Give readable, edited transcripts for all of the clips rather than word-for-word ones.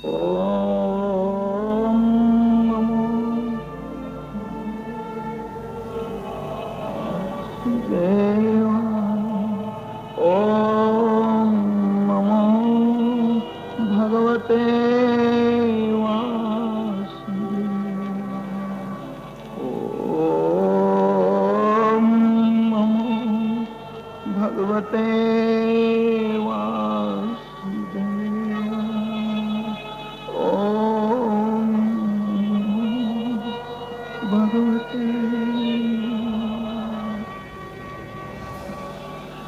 ओम नमो वासुदेवाय। ओम नमो भगवते वासुदेवाय। ओम नमो भगवते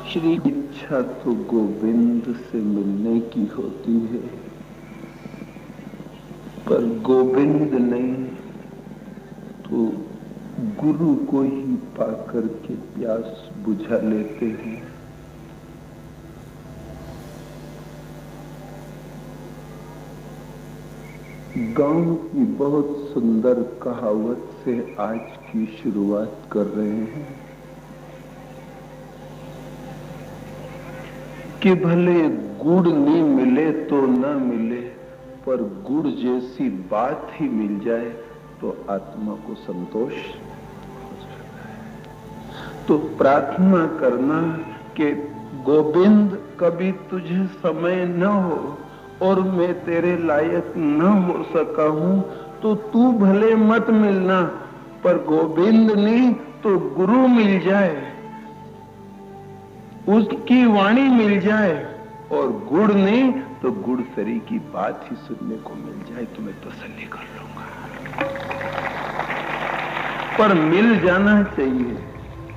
श्री इच्छा तो गोविंद से मिलने की होती है, पर गोविंद नहीं तो गुरु को ही पाकर के प्यास बुझा लेते हैं। गांव की बहुत सुंदर कहावत से आज की शुरुआत कर रहे हैं कि भले गुड़ नहीं मिले तो न मिले, पर गुड़ जैसी बात ही मिल जाए तो आत्मा को संतोष हो जाता है। तो प्रार्थना करना कि गोविंद कभी तुझे समय न हो और मैं तेरे लायक न हो सका हूं तो तू भले मत मिलना, पर गोविंद नहीं तो गुरु मिल जाए, उसकी वाणी मिल जाए, और गुड़ नहीं तो गुड़ सरी की बात ही सुनने को मिल जाए तो मैं तसल्ली कर लूंगा। पर मिल जाना चाहिए,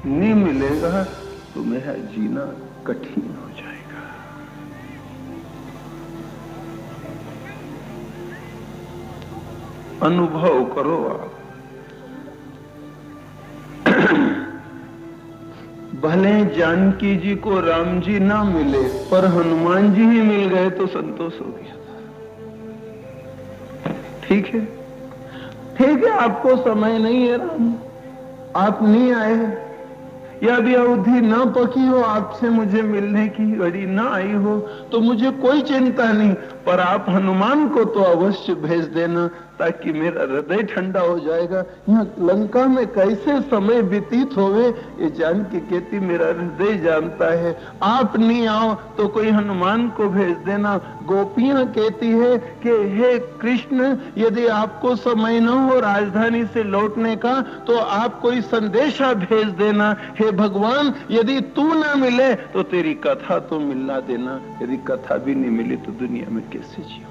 नहीं मिलेगा तो मेरा जीना कठिन हो जाएगा। अनुभव करो आप। भले जानकी जी को राम जी ना मिले, पर हनुमान जी ही मिल गए तो संतोष हो गया था। ठीक है, ठीक है, आपको समय नहीं है राम, आप नहीं आए, या अभी अवधि ना पकी हो, आपसे मुझे मिलने की घड़ी ना आई हो तो मुझे कोई चिंता नहीं, पर आप हनुमान को तो अवश्य भेज देना ताकि मेरा हृदय ठंडा हो जाएगा। यहाँ लंका में कैसे समय व्यतीत होवे ये जान के कहती मेरा हृदय जानता है। आप नहीं आओ तो कोई हनुमान को भेज देना। गोपियां कहती है कि हे कृष्ण, यदि आपको समय न हो राजधानी से लौटने का तो आप कोई संदेशा भेज देना। हे भगवान, यदि तू ना मिले तो तेरी कथा तो मिलना देना। यदि कथा भी नहीं मिली तो दुनिया में कैसे जीऊंगा?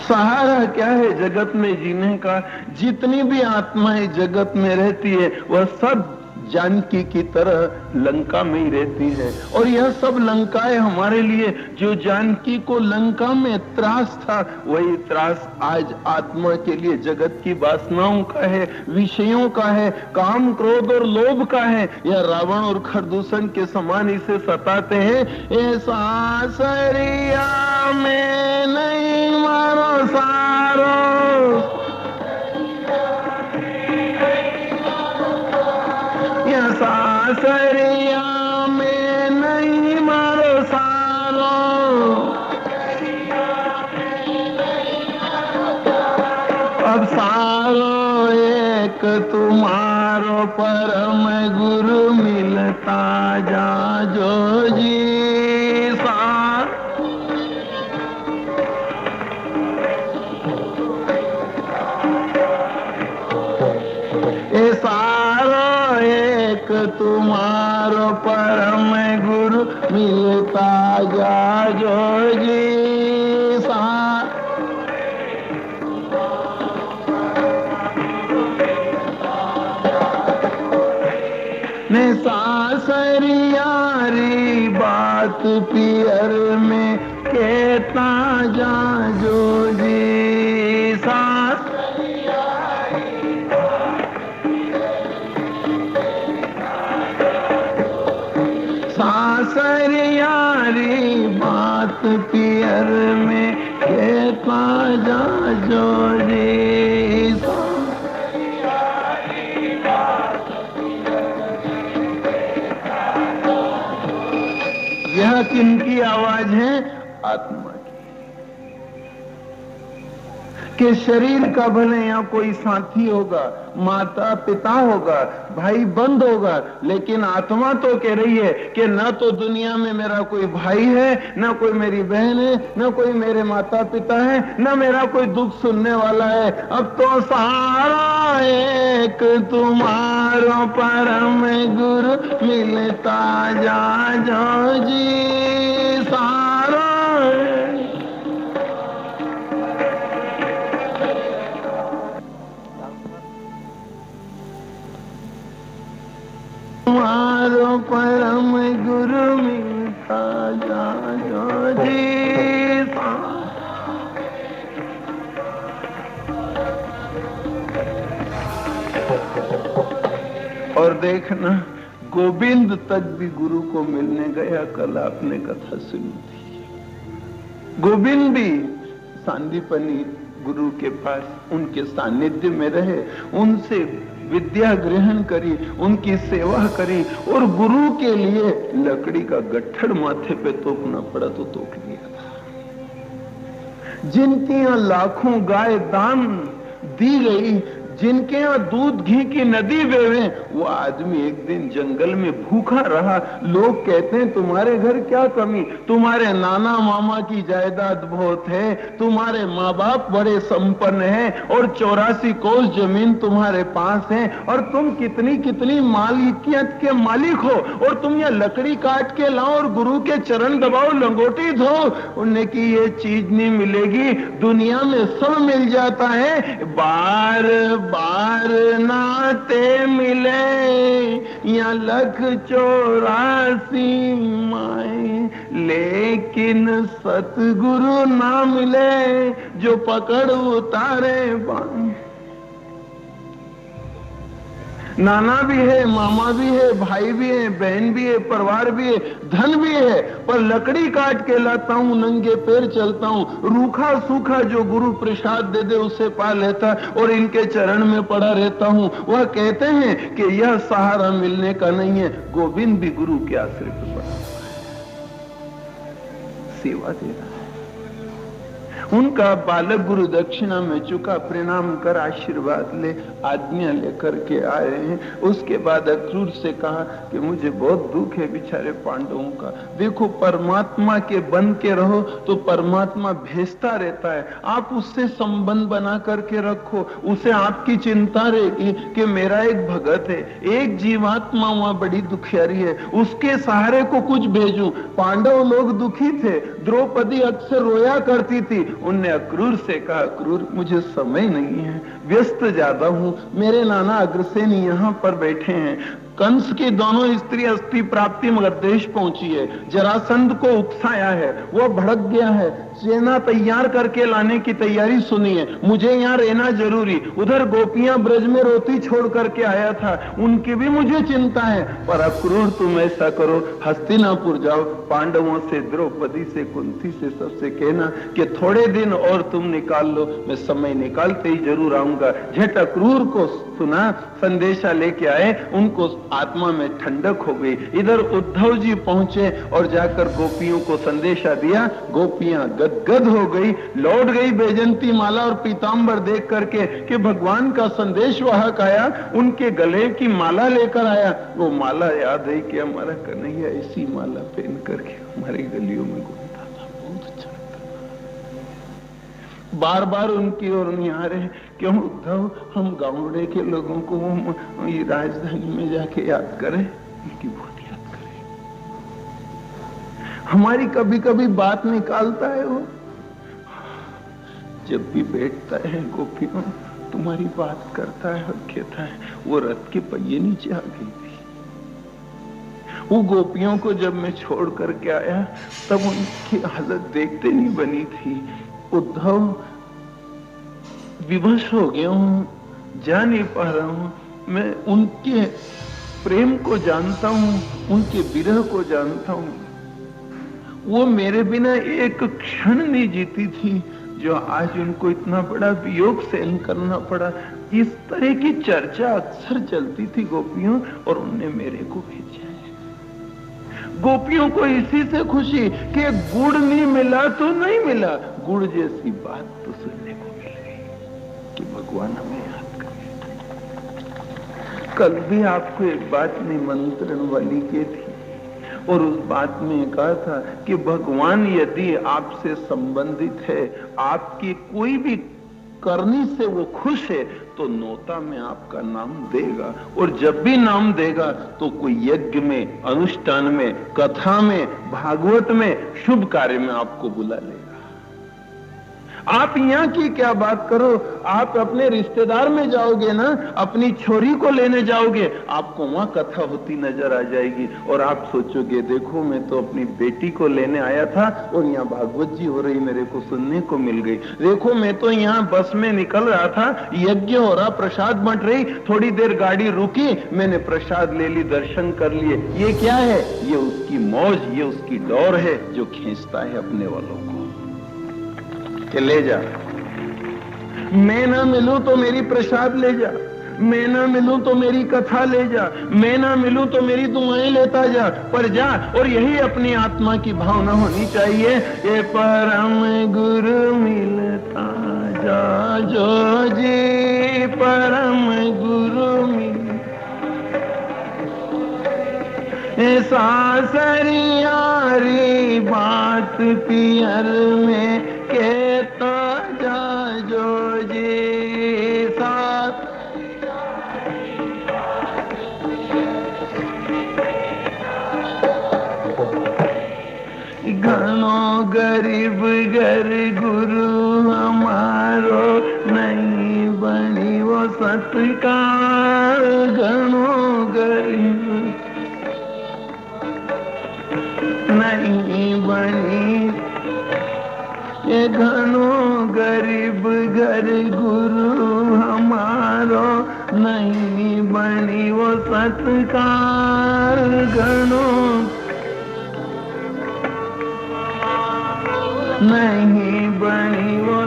सहारा क्या है जगत में जीने का? जितनी भी आत्माएं जगत में रहती है वह सब जानकी की तरह लंका में ही रहती है, और यह सब लंकाएं हमारे लिए, जो जानकी को लंका में त्रास था वही त्रास आज आत्मा के लिए जगत की वासनाओं का है, विषयों का है, काम क्रोध और लोभ का है। यह रावण और खरदूषण के समान इसे सताते हैं। ऐसा सरिया में नहीं मारो सारो, सासरिया में नहीं मारो सारो, अब सारो एक तुम्हारो परम गुरु मिलता जा जो जी तुम्हारो परम गुरु मिलता जा जो जी ने सासरियारी बात पियर में कहता जा जो जी सासरियारी बात पियर में कहता जा जो जी यह किनकी आवाज है? आत्मा की, कि शरीर का भले यहाँ कोई साथी होगा, माता पिता होगा, भाई बंद होगा, लेकिन आत्मा तो कह रही है कि ना तो दुनिया में मेरा कोई भाई है, ना कोई मेरी बहन है, ना कोई मेरे माता पिता है, ना मेरा कोई दुख सुनने वाला है। अब तो सहारा एक तुम्हारो परम गुरु मिलता जा जो जी, सहारा तुम्हारो परम गुरु मिलता जा जो जी। और देखना, गोविंद तक भी गुरु को मिलने गया। कल आपने कथा सुनी थी, गोविंद भी सांदीपनी गुरु के पास उनके सानिध्य में रहे, उनसे विद्या ग्रहण करी, उनकी सेवा करी, और गुरु के लिए लकड़ी का गट्ठर माथे पे तोपना पड़ा तो तोप लिया था। जिनके यहाँ लाखों गाय दान दी गई, जिनके यहाँ दूध घी की नदी बहे, वो आदमी एक दिन जंगल में भूखा रहा। लोग कहते हैं तुम्हारे घर क्या कमी, तुम्हारे नाना मामा की जायदाद बहुत है, तुम्हारे माँ बाप बड़े संपन्न हैं, और 84 कोस जमीन तुम्हारे पास है, और तुम कितनी कितनी मालिकियत के मालिक हो, और तुम ये लकड़ी काट के लाओ और गुरु के चरण दबाओ, लंगोटी धो। उन्हें की ये चीज नहीं मिलेगी, दुनिया में सब मिल जाता है, बार बार नाते मिले या 1,84 माए, लेकिन सतगुरु ना मिले जो पकड़ उतारे बाएं। नाना भी है, मामा भी है, भाई भी है, बहन भी है, परिवार भी है, धन भी है, पर लकड़ी काट के लाता हूं, नंगे पैर चलता हूं, रूखा सूखा जो गुरु प्रसाद दे दे उसे पा लेता, और इनके चरण में पड़ा रहता हूं। वह कहते हैं कि यह सहारा मिलने का नहीं है। गोविंद भी गुरु के आश्रय पर पड़ा हुआ है, सेवा दे रहा है। उनका बालक गुरु दक्षिणा में चुका, प्रणाम कर आशीर्वाद ले, आज्ञा लेकर के आए हैं। उसके बाद अक्रूर से कहा कि मुझे बहुत दुख है बेचारे पांडवों का। देखो, परमात्मा के बन के रहो तो परमात्मा भेजता रहता है, आप उससे संबंध बना करके रखो, उसे आपकी चिंता रहेगी कि मेरा एक भगत है, एक जीवात्मा वहां बड़ी दुखियारी है, उसके सहारे को कुछ भेजूं। पांडव लोग दुखी थे, द्रौपदी अक्सर रोया करती थी। उनने अक्रूर से कहा, अक्रूर मुझे समय नहीं है, व्यस्त ज्यादा हूं, मेरे नाना अग्रसेन यहाँ पर बैठे हैं, कंस की दोनों स्त्री अस्थि प्राप्ति मगर देश पहुंची है, जरासंध को उकसाया है, वो भड़क गया है, सेना तैयार करके लाने की तैयारी सुनी है, मुझे यहाँ रहना जरूरी। उधर गोपियां ब्रज में रोती छोड़ करके आया था, उनकी भी मुझे चिंता है। पर अक्रूर तुम ऐसा करो, हस्तिनापुर जाओ, पांडवों से, द्रौपदी से, कुंती से, सबसे कहना कि थोड़े दिन और तुम निकाल लो, मैं समय निकालते ही जरूर आऊंगा। झट अक्रूर को सुना, संदेशा लेके आए, उनको आत्मा में ठंडक हो गई। इधर उद्धव जी पहुंचे और जाकर गोपियों को संदेशा दिया, गोपियां गदगद हो गई, लौट गई बैजंती माला और पीतांबर देख करके कि भगवान का संदेश वाहक आया, उनके गले की माला लेकर आया। वो माला याद है कि हमारा कन्हैया ऐसी माला पहन करके हमारी गलियों में घूमता था, बहुत अच्छा लगता। बार बार उनकी ओर नहीं आ रहे, क्यों उद्धव, हम गांवड़े के लोगों को ये राजधानी में जाके याद करें, उनकी बहुत याद करें। हमारी कभी कभी बात निकालता है वो, जब भी बैठता है गोपियों तुम्हारी बात करता है और कहता है वो रथ के पहिए नीचे आ गई थी। वो गोपियों को जब मैं छोड़ करके आया तब उनकी हालत देखते नहीं बनी थी। उद्धव, विवश हो गया हूं, जा नहीं पा रहा हूं, मैं उनके प्रेम को जानता हूं, उनके विरह को जानता हूं। वो मेरे बिना एक क्षण नहीं जीती थी, जो आज उनको इतना बड़ा वियोग सहन करना पड़ा। इस तरह की चर्चा अक्सर चलती थी गोपियों, और उनने मेरे को भेजा है। गोपियों को इसी से खुशी कि गुड़ नहीं मिला तो नहीं मिला, गुड़ जैसी बात तो सुनने को मिल गई कि भगवान हमें याद कर। कल भी आपको एक बात निमंत्रण वाली की थी और उस बात में कहा था कि भगवान यदि आपसे संबंधित है, आपकी कोई भी करनी से वो खुश है, तो नोता में आपका नाम देगा। और जब भी नाम देगा तो कोई यज्ञ में, अनुष्ठान में, कथा में, भागवत में, शुभ कार्य में आपको बुला लेगा। आप यहाँ की क्या बात करो, आप अपने रिश्तेदार में जाओगे ना, अपनी छोरी को लेने जाओगे, आपको वहां कथा होती नजर आ जाएगी और आप सोचोगे देखो मैं तो अपनी बेटी को लेने आया था और यहाँ भागवत जी हो रही मेरे को सुनने को मिल गई। देखो मैं तो यहाँ बस में निकल रहा था, यज्ञ हो रहा, प्रसाद बंट रही, थोड़ी देर गाड़ी रुकी, मैंने प्रसाद ले ली, दर्शन कर लिए। ये क्या है? ये उसकी मौज, ये उसकी डोर है जो खींचता है अपने वालों को कि ले जा। मैं ना मिलूं तो मेरी प्रसाद ले जा, मैं ना मिलूं तो मेरी कथा ले जा, मैं ना मिलूं तो मेरी दुआएं लेता जा, पर जा। और यही अपनी आत्मा की भावना होनी चाहिए, ये परम गुरु मिलता जा जो जी, परम गुरु मिल सासरियारी बात पियर में कहता जा जो जी, साथ घणो गरीब घर गुरु हमारो, नहीं बनी वो सत्कार। घणो गरीब नहीं बनी, ये घणो गरीब घर गुरु हमारो, नहीं बनी वो सत्कार। घणो नहीं बनी वो,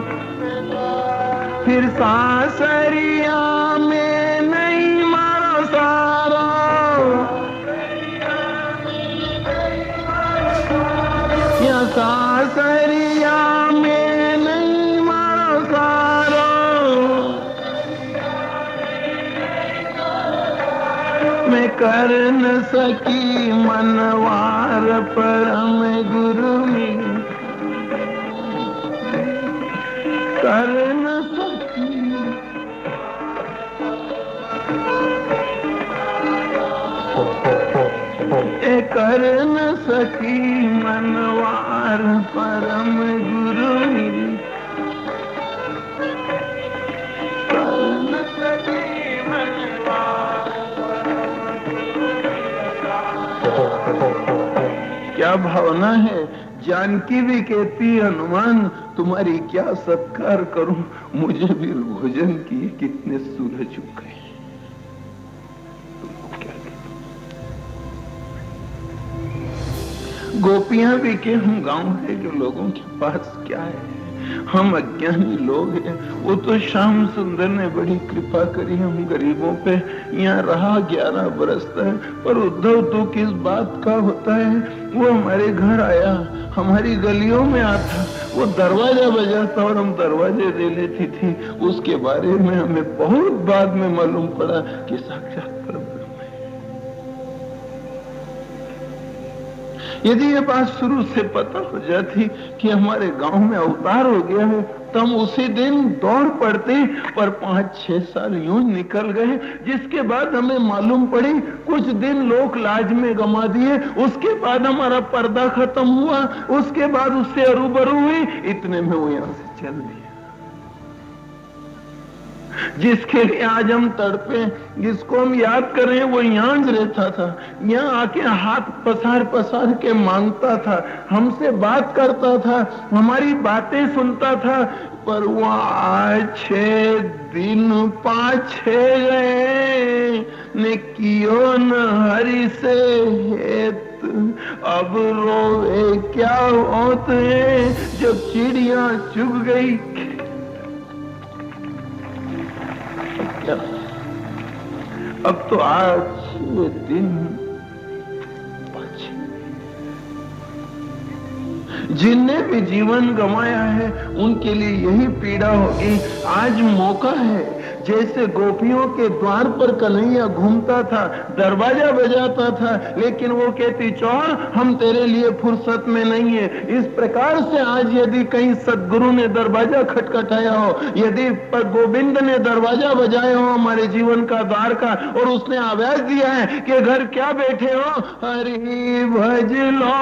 फिर सासरिया में नहीं मारो सारो, या सासरिया में नहीं मारो सारो। मैं कर न सकी मनवार परम गुरु में, कर न सकी कर न सकी मनवार परम गुरु मिली, कर न सकी मनवार। क्या भावना है? जानकी भी कहती है हनुमान तुम्हारी क्या सत्कार करूं, मुझे भी भोजन किए कितने सूरज उग गए। गोपियां भी के हम गांव है जो लोगों के पास क्या है, हम अज्ञानी लोग हैं। वो तो श्याम सुंदर ने बड़ी कृपा करी हम गरीबों पे, यहाँ रहा 11 बरस तक। पर उद्धव तो किस बात का होता है, वो हमारे घर आया, हमारी गलियों में आता, वो दरवाजा बजाता और हम दरवाजे दे लेती थी। उसके बारे में हमें बहुत बाद में मालूम पड़ा कि साक्षात परब्रह्म है। यदि ये बात शुरू से पता हो जाती कि हमारे गांव में अवतार हो गया है, तो हम उसी दिन दौड़ पड़ते, पर 5-6 साल यूं निकल गए, जिसके बाद हमें मालूम पड़ी कुछ दिन लोक लाज में गंवा दिए। उसके बाद हमारा पर्दा खत्म हुआ, उसके बाद उससे अरूबरू हुई, इतने में वो यहां से चल दिया। जिसके लिए आज हम तड़पे, जिसको हम याद करें, वो यहाँ रहता था, यहाँ आके हाथ पसार पसार के मांगता था, हमसे बात करता था, हमारी बातें सुनता था। पर वो आज 6 दिन 5-6 गए ने कियो न हरि से हेत, अब रोवे क्या होत है जब चिड़िया चुग गई। अब तो आज 6 दिन जिनने भी जीवन गंवाया है उनके लिए यही पीड़ा होगी। आज मौका है, जैसे गोपियों के द्वार पर कन्हैया घूमता था, दरवाजा बजाता था, लेकिन वो कहती चौर हम तेरे लिए फुर्सत में नहीं है। इस प्रकार से आज यदि कहीं सद्गुरु ने दरवाजा खटखटाया हो, यदि गोविंद ने दरवाजा बजाया हो हमारे जीवन का द्वार का, और उसने आवाज दिया है कि घर क्या बैठे हो, हरि भज लो,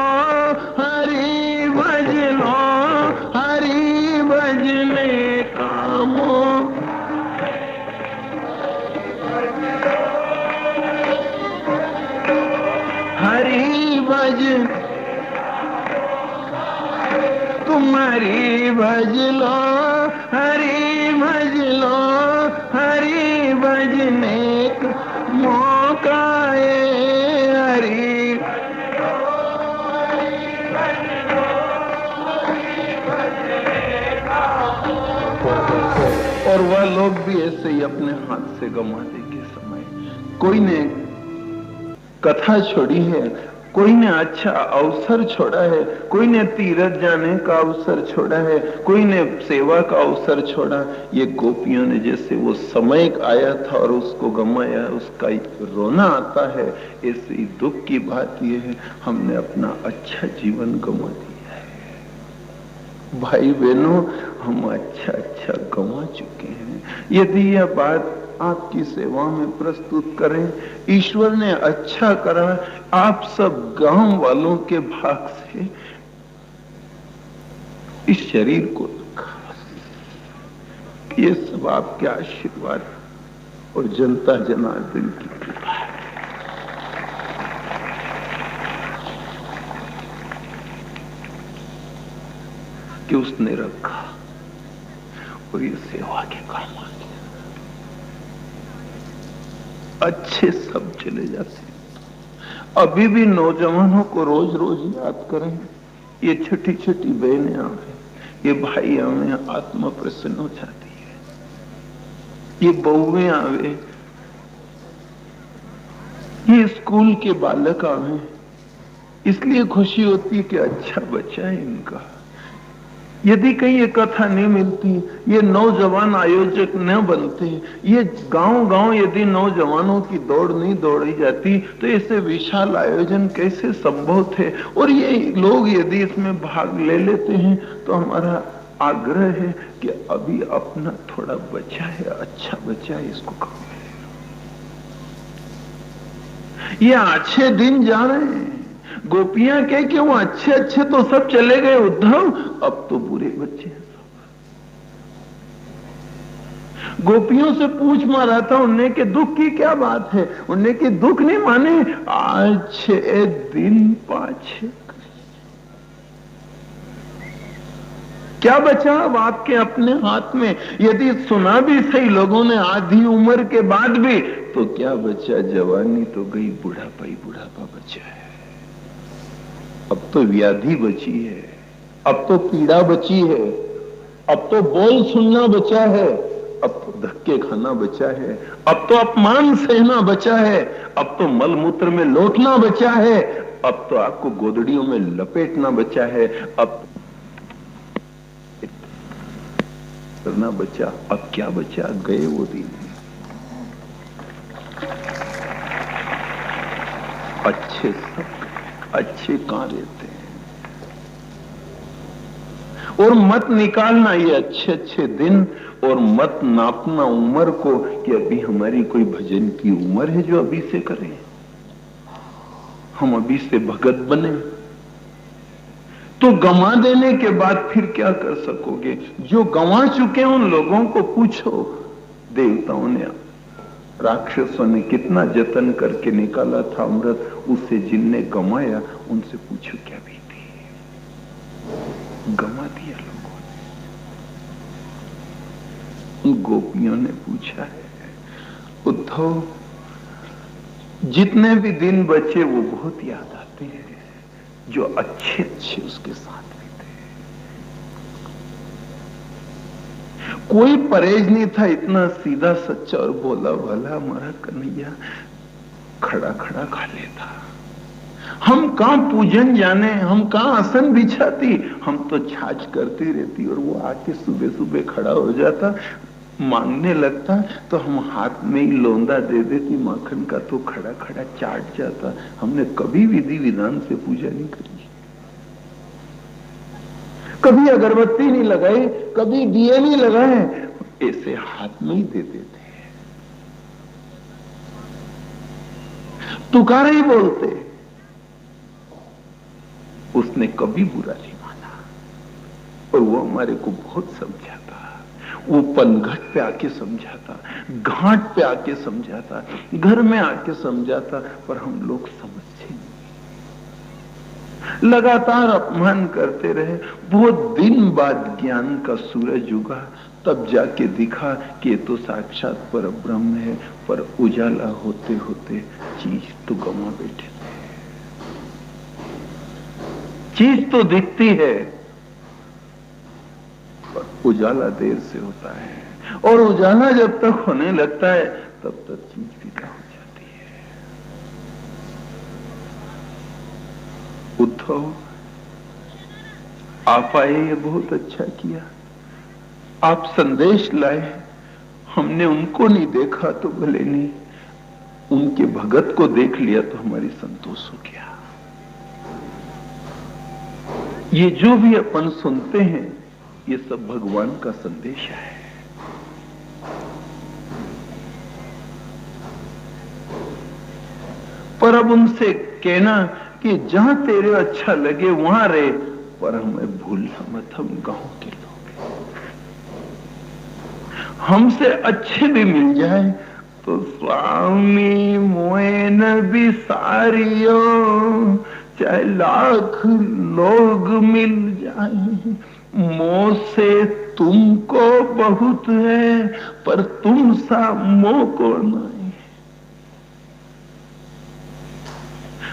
हरि भज लो, हरि भजने कामो, हरि भज, तुम्हारी भज लो, हरि भज लो, हरि भजने मौका हरि। और वह लोग भी ऐसे ही अपने हाथ से गंवा देंगे समय। कोई ने कथा छोड़ी है, कोई ने अच्छा अवसर छोड़ा है, कोई ने तीरथ जाने का अवसर छोड़ा है, कोई ने सेवा का अवसर छोड़ा। ये गोपियों ने जैसे वो समय आया था और उसको गंवाया, उसका रोना आता है। ऐसे ही दुख की बात यह है, हमने अपना अच्छा जीवन गंवा दिया है। भाई बहनों, हम अच्छा अच्छा गंवा चुके हैं। यदि यह बात आपकी सेवा में प्रस्तुत करें, ईश्वर ने अच्छा करा, आप सब गांव वालों के भाग से इस शरीर को रखा। ये सब आपके आशीर्वाद और जनता जनार्दन की कृपा है। कि उसने रखा और ये सेवा के काम आ गया। अच्छे सब चले जाते। अभी भी नौजवानों को रोज रोज याद करें। ये छोटी छोटी बहनें आवे, ये भाई आवे, आत्मा प्रसन्न हो जाती है। ये बहुएं आवे, ये स्कूल के बालक आवे, इसलिए खुशी होती है कि अच्छा बच्चा है इनका। यदि कहीं ये कथा नहीं मिलती, ये नौजवान आयोजक न बनते, ये गांव गांव यदि नौजवानों की दौड़ नहीं दौड़ी जाती, तो ऐसे विशाल आयोजन कैसे संभव थे। और ये लोग यदि इसमें भाग ले लेते हैं, तो हमारा आग्रह है कि अभी अपना थोड़ा बचा है, अच्छा बचा है, इसको कम। ये अच्छे दिन जा रहे हैं। गोपियां कह के वो अच्छे अच्छे तो सब चले गए उद्धव, अब तो बुरे बच्चे हैं सब। गोपियों से पूछ मारा था उन्हें कि दुख की क्या बात है, उन्हें कि दुख नहीं माने, अच्छे दिन पाछे। क्या बचा अब आपके अपने हाथ में? यदि सुना भी सही लोगों ने आधी उम्र के बाद भी, तो क्या बचा? जवानी तो गई, बुढ़ापा ही बुढ़ापा बचा है। अब तो व्याधि बची है, अब तो पीड़ा बची है, अब तो बोल सुनना बचा है, अब तो धक्के खाना बचा है, अब तो अपमान सहना बचा है, अब तो मलमूत्र में लौटना बचा है, अब तो आपको गोदड़ियों में लपेटना बचा है, अब करना बचा। अब क्या बचा? गए वो दिन। अच्छे सब अच्छे कहां रहते हैं? और मत निकालना ये अच्छे अच्छे दिन, और मत नापना उम्र को कि अभी हमारी कोई भजन की उम्र है जो अभी से करें, हम अभी से भगत बने। तो गंवा देने के बाद फिर क्या कर सकोगे? जो गंवा चुके हैं उन लोगों को पूछो। देवताओं ने, राक्षसों ने कितना जतन करके निकाला था अमृत, उसे जिनने गंवाया उनसे पूछो क्या बीती। गंवा दिया लोगों ने। उन गोपियों ने पूछा है, उद्धव जितने भी दिन बचे वो बहुत याद आते हैं, जो अच्छे अच्छे उसके साथ भी थे। कोई परहेज नहीं था, इतना सीधा सच्चा और भोला भाला हमारा कन्हैया खड़ा खड़ा खा लेता। हम कहां पूजन जाने, हम कहां आसन बिछाती, हम तो छाछ करती रहती और वो आके सुबह सुबह खड़ा हो जाता, मांगने लगता तो हम हाथ में ही लोंदा दे देती माखन का, तो खड़ा खड़ा चाट जाता। हमने कभी विधि विधान से पूजा नहीं करी, कभी अगरबत्ती नहीं लगाई, कभी दिए नहीं लगाए, ऐसे हाथ में ही दे देते। तुकारा ही बोलते, उसने कभी बुरा नहीं माना और वो हमारे को बहुत समझाता। वो पनघट पे आके समझाता, घाट पे आके समझाता, घर में आके समझाता, पर हम लोग समझते नहीं। लगातार अपमान करते रहे। बहुत दिन बाद ज्ञान का सूरज उगा, तब जाके दिखा कि ये तो साक्षात पर ब्रह्म है, पर उजाला होते होते चीज तो गंवा बैठे थे। चीज तो दिखती है पर उजाला देर से होता है, और उजाला जब तक होने लगता है तब तक चीज फीका हो जाती है। उद्धव, आप आए, ये बहुत अच्छा किया। आप संदेश लाए, हमने उनको नहीं देखा तो भले नहीं, उनके भगत को देख लिया तो हमारी संतोष हो गया। ये जो भी अपन सुनते हैं ये सब भगवान का संदेश है। पर अब उनसे कहना कि जहां तेरे अच्छा लगे वहां रहे, पर हमें भूलना मत, हम गांव के लोग, हमसे अच्छे भी मिल जाए तो स्वामी मोए न बिसारियो, चाहे लाख लोग मिल जाए, मोह से तुमको बहुत है, पर तुम सा मोह को नहीं।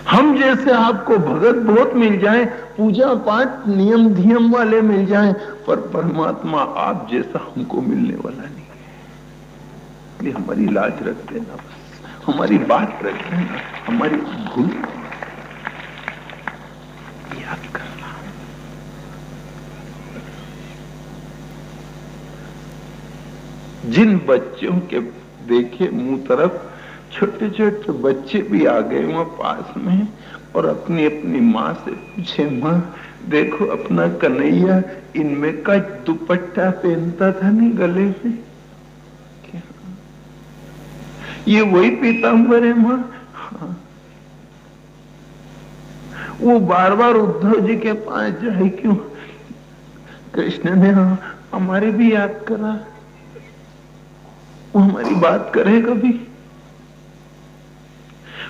हम जैसे आपको भगत बहुत मिल जाए, पूजा पाठ नियम धियम वाले मिल जाए, पर परमात्मा आप जैसा हमको मिलने वाला नहीं है। इसलिए हमारी लाज रख देना, बस हमारी बात रख देना, हमारी भूल याद करना। जिन बच्चों के देखे मुंह तरफ छोटे छोटे बच्चे भी आ गए वहां पास में, और अपनी अपनी माँ से पूछे, माँ देखो अपना कन्हैया इनमें का दुपट्टा पहनता था नहीं गले में, क्या ये वही पीताम्बर है माँ? हाँ। वो बार बार उद्धव जी के पास जाए क्यों? कृष्ण ने हमारे भी याद करा, वो हमारी बात करे कभी?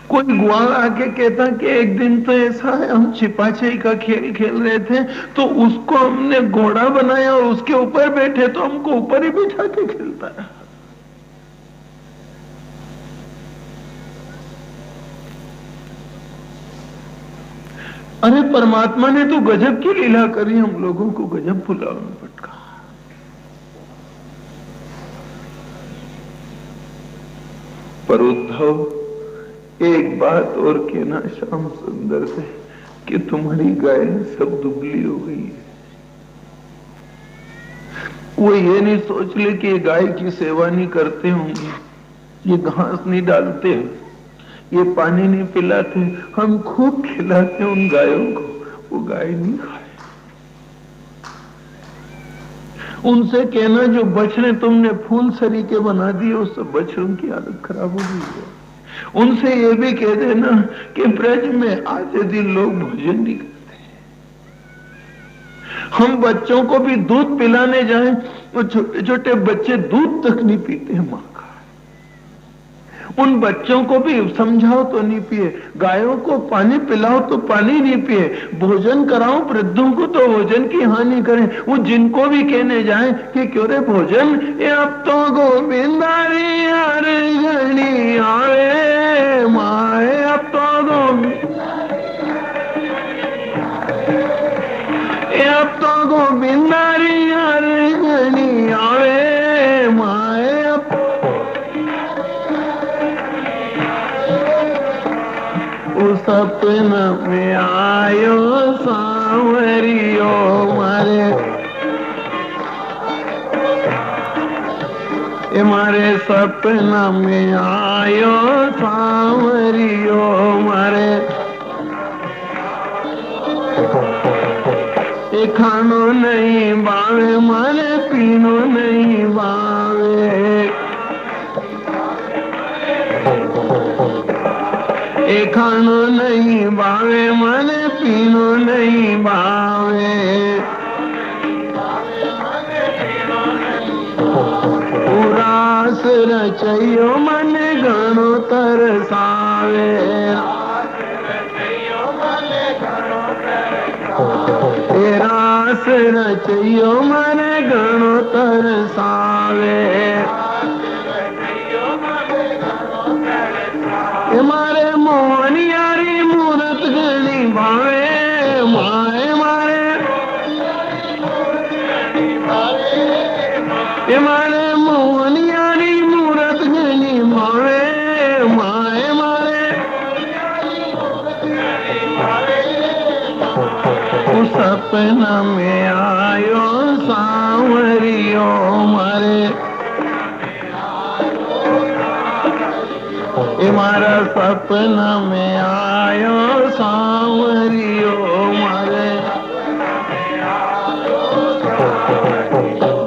कोई ग्वाल आके कहता कि एक दिन तो ऐसा है, हम छिपाछी का खेल खेल रहे थे तो उसको हमने घोड़ा बनाया और उसके ऊपर बैठे तो हमको ऊपर ही बिठा के खेलता रहा। अरे परमात्मा ने तो गजब की लीला करी, हम लोगों को गजब भुलाव में पटका। पर उद्धव, एक बात और कहना श्याम सुंदर से कि तुम्हारी गाय सब दुबली हो गई है। वो ये नहीं सोच ले कि गाय की सेवा नहीं करते होंगे, ये घास नहीं डालते, ये पानी नहीं पिलाते, हम खूब खिलाते उन गायों को, वो गाय नहीं खाए। उनसे कहना जो बछड़े तुमने फूल सरीके बना दिए, उस सब बछड़ों की हालत खराब हो गई है। उनसे ये भी कह देना कि ब्रज में आधे दिन लोग भोजन नहीं करते। हम बच्चों को भी दूध पिलाने जाएं, वो छोटे छोटे बच्चे दूध तक नहीं पीते हैं मां का। उन बच्चों को भी समझाओ तो नहीं पिए, गायों को पानी पिलाओ तो पानी नहीं पिए, भोजन कराओ वृद्धों को तो भोजन की हानि करें। वो जिनको भी कहने जाए कि क्यों रे भोजन, ये अब तो गोविंदारी हर घड़ी आवे माए, अब तो अब तो गोविंदारी हर घड़ी आवे माए, उषा सपना में आयो सांवरियो मारे, मारे सपना में आयो सांवरियो मारे, खानो नहीं बावे मारे पीनो नहीं बावे, खानो नहीं बावे मारे पीनो नहीं बावे, उरास रचयो मन घणो तरसावे, रास रचयो मन घणो तरसावे, मारे मोहनियारी मूरत घणी भावे माए मारे, मारे मोहनियारी मूरत घणी भावे माए मारे, सपना में आयो सांवरियो मारे, मारा सपना में आयो सांवरियो मारे।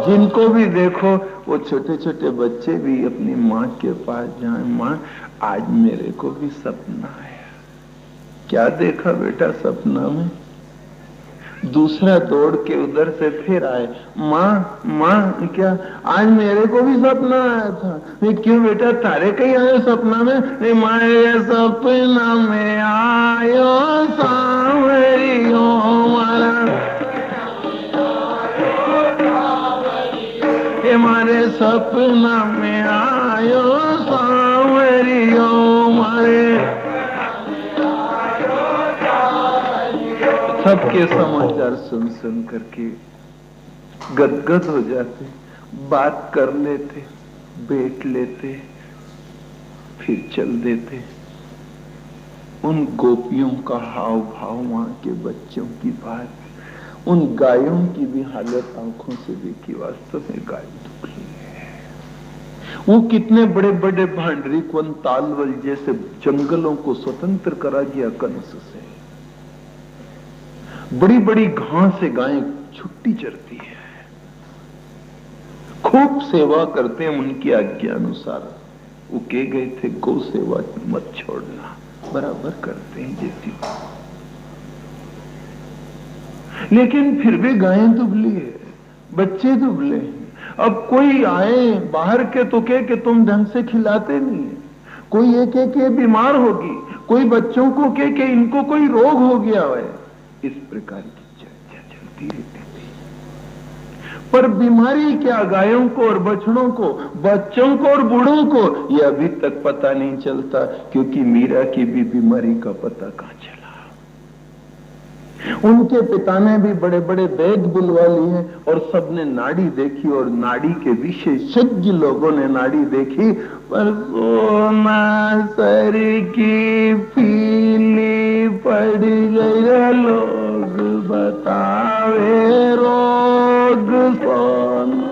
जिनको भी देखो वो छोटे छोटे बच्चे भी अपनी माँ के पास जाए, माँ आज मेरे को भी सपना आया। क्या देखा बेटा सपना में? दूसरा दौड़ के उधर से फिर आए, माँ माँ क्या आज मेरे को भी सपना आया था। मैं क्यों बेटा तारे कहीं आयो सपना में? नहीं मारे सपना में आयो सांवरियो मारा, मारे सपना में आयो सांवरियो मारे। सबके समाचार सुन सुन करके गदगद हो जाते, बात कर लेते, बैठ लेते, फिर चल देते। उन गोपियों का हाव भाव, वहां के बच्चों की बात, उन गायों की भी हालत आंखों से देखी। वास्तव में गाय दुखी है। वो कितने बड़े बड़े भांडरी वन तालवल जैसे जंगलों को स्वतंत्र करा दिया कंस से। बड़ी बड़ी घास से गायें छुट्टी चरती है, खूब सेवा करते हैं उनकी आज्ञा अनुसार। वो कह गए थे गौ सेवा मत छोड़ना, बराबर करते हैं जैसी। लेकिन फिर भी गायें दुबली है, बच्चे दुबले हैं। अब कोई आए बाहर के तो कहे कि तुम ढंग से खिलाते नहीं है, कोई ये कहे कि बीमार होगी, कोई बच्चों को कहे कि इनको कोई रोग हो गया है। इस प्रकार की चर्चा चलती रहती थी। पर बीमारी क्या गायों को और बछड़ों को, बच्चों को और बूढ़ों को, यह अभी तक पता नहीं चलता, क्योंकि मीरा की भी बीमारी का पता कहां चला। उनके पिता ने भी बड़े बड़े वैद्य बुलवा लिए और सबने नाड़ी देखी, और नाड़ी के विशेषज्ञ लोगों ने नाड़ी देखी। पर सोना सर की पीली पड़ गई, लोग बतावे रोग सोना।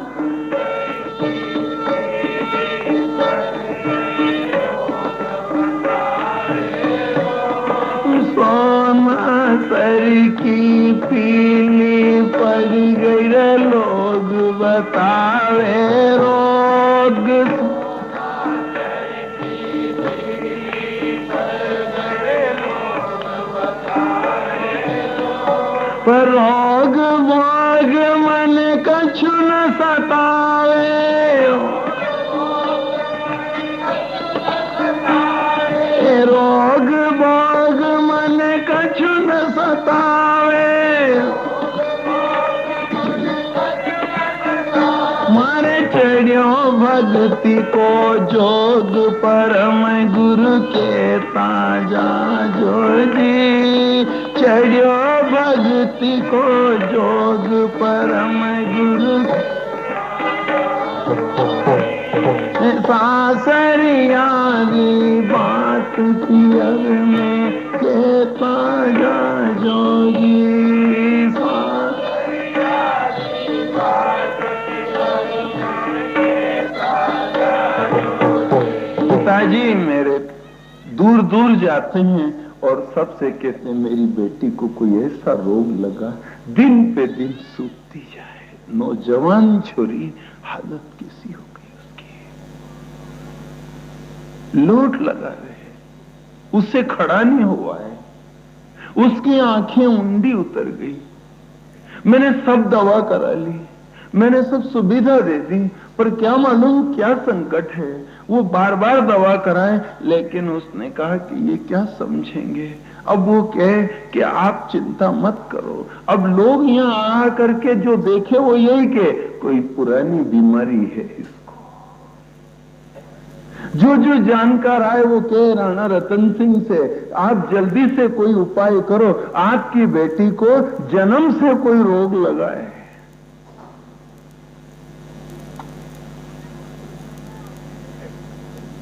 सोना सर की पीली पड़ गई, लोग बतावे रोग। पर रोग भोग मन कछु न सतावे, रोग भोग मन कछु न सतावे। मारे चढ़ियो भक्ति को जोग, परम गुरु के ताजा जोगी। चढ़ियो भक्ति को जोग, परम गुरु सासरिया की बात पियर में सागा जोगी पिताजी मेरे दूर दूर जाते हैं और सबसे कहते हैं मेरी बेटी को कोई ऐसा रोग लगा दिन पे दिन सूखती जाए, नौजवान छोरी हालत कैसी हो गई उसकी, लोट लगा रहे, उससे खड़ा नहीं हुआ है, उसकी आंखें उंडी उतर गई। मैंने सब दवा करा ली, मैंने सब सुविधा दे दी, पर क्या मालूम क्या संकट है। वो बार बार दवा कराए, लेकिन उसने कहा कि ये क्या समझेंगे। अब वो कहे कि आप चिंता मत करो। अब लोग यहाँ आ करके जो देखे वो यही के कोई पुरानी बीमारी है इसको। जो जो जानकार आए वो कहे राणा रतन सिंह से आप जल्दी से कोई उपाय करो, आपकी बेटी को जन्म से कोई रोग लगा है।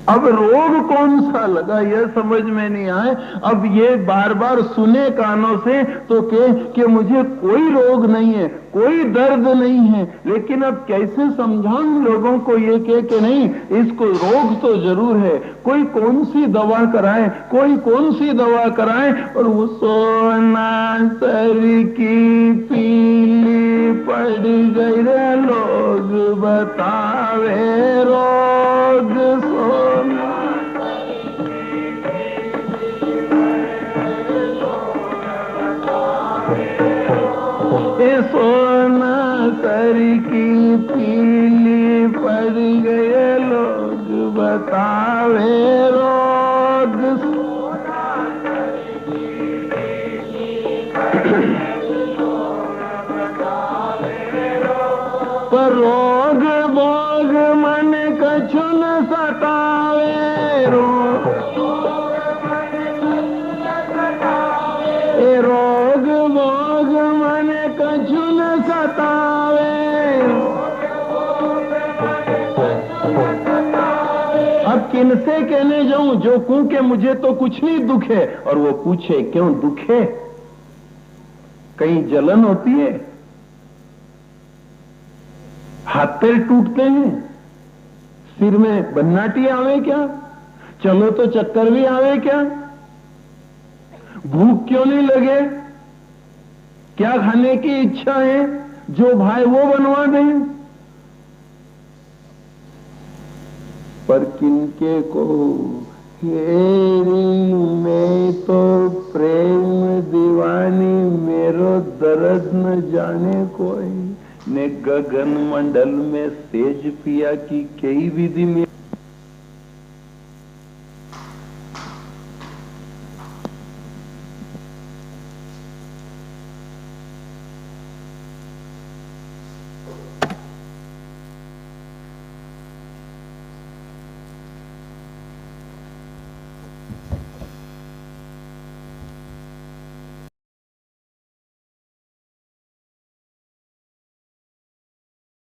अब रोग कौन सा लगा यह समझ में नहीं आए। अब ये बार बार सुने कानों से तो कि मुझे कोई रोग नहीं है, कोई दर्द नहीं है, लेकिन अब कैसे समझाऊं लोगों को ये कि नहीं इसको रोग तो जरूर है, कोई कौन सी दवा कराए, कोई कौन सी दवा कराए। और वो सोना सर की पीली पड़ गई रे लोग बतावे रोग सोना सोना सर की पीली पड़ गए लोग बतावे रोग पर रोग भोग मन कछु न सतावे रोग भोग मन कछु न सतावे। अब किनसे कहने जाऊं जो कहूं कि मुझे तो कुछ नहीं दुख है, और वो पूछे क्यों दुख है, कहीं जलन होती है, हाथ पैर टूटते हैं, सिर में बन्नाटी आवे क्या, चलो तो चक्कर भी आवे क्या, भूख क्यों नहीं लगे, क्या खाने की इच्छा है, जो भाई वो बनवा दें। पर किनके को हेरी मैं तो प्रेम दीवानी मेरो दर्द न जाने कोई, ने गगन मंडल में सेज पिया की कई विधि में